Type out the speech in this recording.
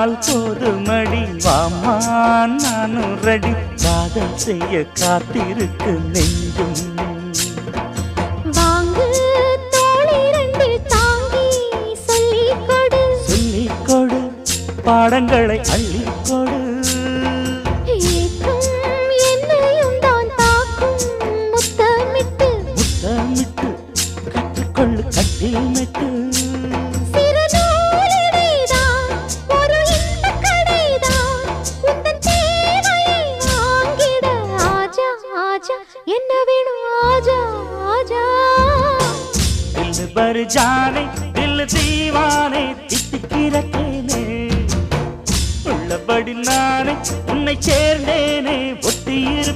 சொன்னால் போதுமடி வாமா நானும் ரெடி காதல் செய்ய காத்திருக்கு நெஞ்சும் வாங்கு தோளை ரெண்டு தாங்கி சொல்லிக்கொடு சொல்லிக்கொடு பாடங்களை அள்ளிக்கொடு ஏற்றும் என்னையும் தான் தாக்கும் முத்தமிட்டு முத்தமிட்டு கற்றுக்கொள்ளு கட்டில் மெட்டு சிறு நூலிடைதான் ஒரு இன்பக் கடைதான் உந்தன் தேவையை வாங்கிட ஆஜா ஆஜா என்ன வேணும் ஆஜா ஆஜா दिल भर जाने दिल दीवाने தித்திக்கிறேனே உள்ளபடி நானே உன்னை சேர்ந்தேனே ஒத்தியிரு